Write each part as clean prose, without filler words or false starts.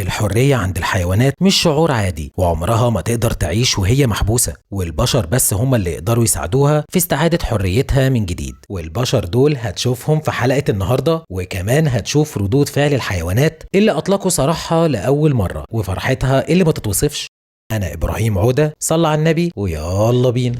الحرية عند الحيوانات مش شعور عادي، وعمرها ما تقدر تعيش وهي محبوسة، والبشر بس هم اللي يقدروا يساعدوها في استعادة حريتها من جديد. والبشر دول هتشوفهم في حلقة النهاردة، وكمان هتشوف ردود فعل الحيوانات اللي أطلقوا سراحها لأول مرة وفرحتها اللي ما تتوصفش. أنا إبراهيم عودة، صلى على النبي ويلا بينا.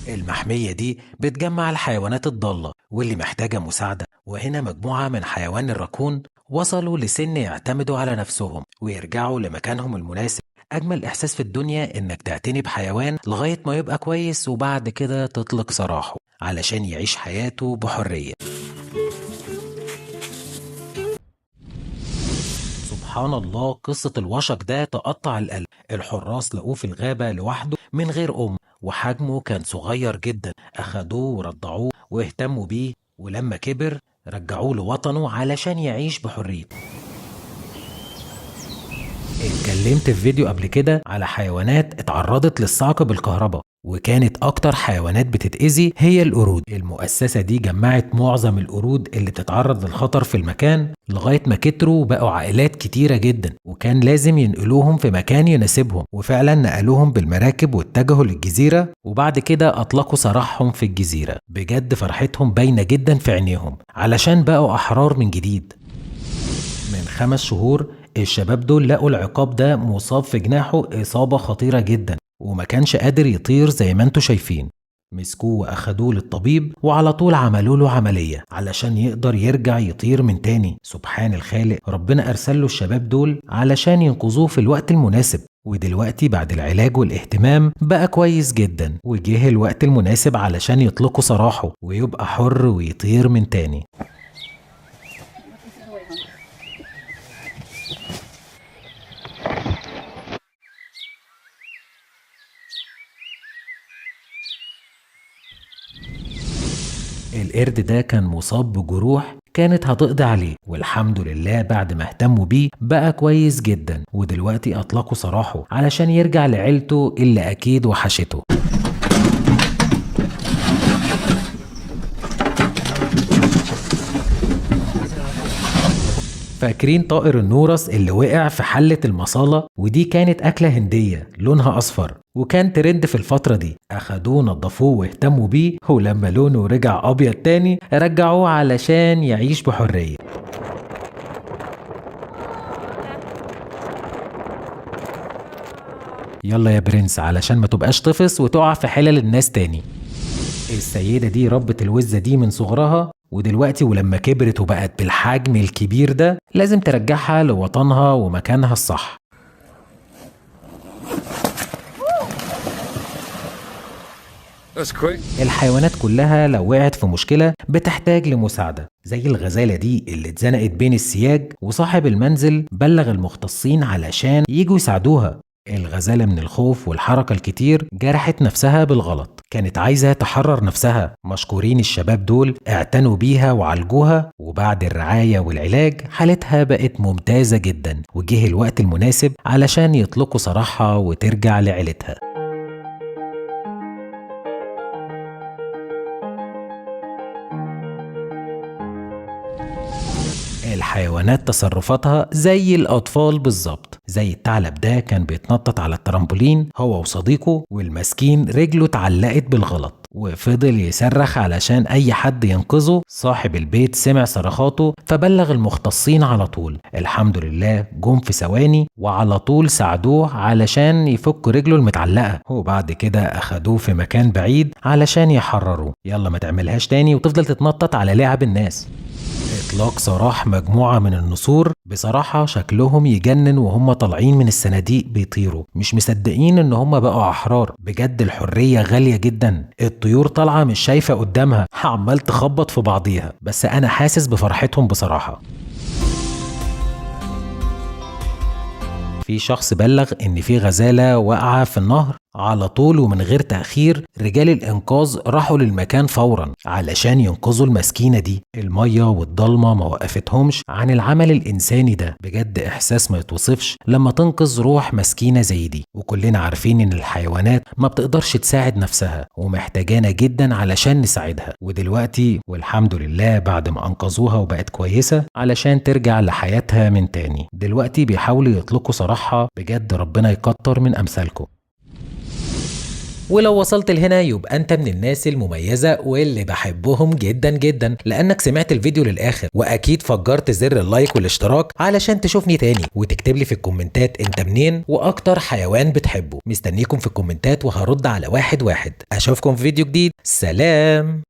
المحمية دي بتجمع الحيوانات الضالة واللي محتاجة مساعدة، وهنا مجموعة من حيوان الراكون وصلوا لسن يعتمدوا على نفسهم ويرجعوا لمكانهم المناسب. أجمل إحساس في الدنيا إنك تعتني بحيوان لغاية ما يبقى كويس، وبعد كده تطلق سراحه علشان يعيش حياته بحرية. سبحان الله، قصة الوشق ده تقطع القلب. الحراس لقوه في الغابة لوحده من غير وحجمه كان صغير جدا. أخدوه ورضعوه واهتموا بيه، ولما كبر رجعوه لوطنه علشان يعيش بحريته. اتكلمت في فيديو قبل كده على حيوانات اتعرضت للصعق بالكهرباء، وكانت اكتر حيوانات بتتأذي هي القرود. المؤسسة دي جمعت معظم القرود اللي بتتعرض للخطر في المكان لغاية ما كتروا وبقوا عائلات كتيرة جدا، وكان لازم ينقلوهم في مكان يناسبهم، وفعلا نقلوهم بالمراكب واتجهوا للجزيرة، وبعد كده اطلقوا سراحهم في الجزيرة. بجد فرحتهم باينة جدا في عينيهم علشان بقوا احرار من جديد. من 5 شهور الشباب دول لقوا العقاب ده مصاب في جناحه إصابة خطيرة جدا، وما كانش قادر يطير زي ما انتوا شايفين. مسكوه واخدوه للطبيب، وعلى طول عملوا له عملية علشان يقدر يرجع يطير من تاني. سبحان الخالق، ربنا أرسل له الشباب دول علشان ينقذوه في الوقت المناسب، ودلوقتي بعد العلاج والاهتمام بقى كويس جدا، وجه الوقت المناسب علشان يطلقوا سراحه ويبقى حر ويطير من تاني. القرد ده كان مصاب بجروح كانت هتقضي عليه، والحمد لله بعد ما اهتموا بيه بقى كويس جدا، ودلوقتي اطلقوا سراحه علشان يرجع لعيلته اللي اكيد وحشته. فاكرين طائر النورس اللي وقع في حلة المصالة؟ ودي كانت أكلة هندية لونها أصفر، وكان ترند في الفترة دي. أخدوه نضفوه واهتموا بيه، ولما لونه رجع أبيض تاني رجعوه علشان يعيش بحرية. يلا يا برنس علشان ما تبقاش طفس وتقع في حلل الناس تاني. السيدة دي ربت الوزة دي من صغرها، ودلوقتي ولما كبرت وبقت بالحجم الكبير ده لازم ترجعها لوطنها ومكانها الصح. الحيوانات كلها لو وقعت في مشكلة بتحتاج لمساعدة، زي الغزالة دي اللي اتزنقت بين السياج، وصاحب المنزل بلغ المختصين علشان يجوا يساعدوها. الغزالة من الخوف والحركة الكتير جرحت نفسها بالغلط، كانت عايزة تحرر نفسها. مشكورين الشباب دول اعتنوا بيها وعالجوها، وبعد الرعاية والعلاج حالتها بقت ممتازة جدا، وجه الوقت المناسب علشان يطلقوا سراحها وترجع لعيلتها. الحيوانات تصرفاتها زي الأطفال بالظبط. زي الثعلب ده كان بيتنطط على الترامبولين هو وصديقه، والمسكين رجله اتعلقت بالغلط وفضل يصرخ علشان أي حد ينقذه. صاحب البيت سمع صرخاته فبلغ المختصين على طول. الحمد لله جم في ثواني وعلى طول ساعدوه علشان يفك رجله المتعلقة، وبعد كده أخدوه في مكان بعيد علشان يحرروه. يلا ما تعملهاش تاني وتفضل تتنطط على لعب الناس. إطلاق سراح مجموعة من النسور، بصراحة شكلهم يجنن وهم طالعين من الصناديق بيطيروا، مش مصدقين ان هم بقوا أحرار. بجد الحرية غالية جدا. الطيور طالعة مش شايفة قدامها، عمال تخبط في بعضيها، بس أنا حاسس بفرحتهم بصراحة. في شخص بلغ ان في غزالة واقعة في النهر على طول ومن غير تأخير رجال الإنقاذ راحوا للمكان فورا علشان ينقذوا المسكينة دي. المية والضلمة ما وقفتهمش عن العمل الإنساني ده. بجد إحساس ما يتوصفش لما تنقذ روح مسكينة زي دي. وكلنا عارفين إن الحيوانات ما بتقدرش تساعد نفسها ومحتاجانا جدا علشان نساعدها. ودلوقتي والحمد لله بعد ما أنقذوها وبقت كويسة علشان ترجع لحياتها من تاني، دلوقتي بيحاولوا يطلقوا سراحها. بجد ربنا يكتر من أمثالكم. ولو وصلت لهنا يبقى انت من الناس المميزة واللي بحبهم جدا جدا، لانك سمعت الفيديو للاخر، واكيد فجرت زر اللايك والاشتراك علشان تشوفني تاني وتكتب لي في الكومنتات انت منين واكتر حيوان بتحبه. مستنيكم في الكومنتات وهرد على واحد واحد. اشوفكم في فيديو جديد. سلام.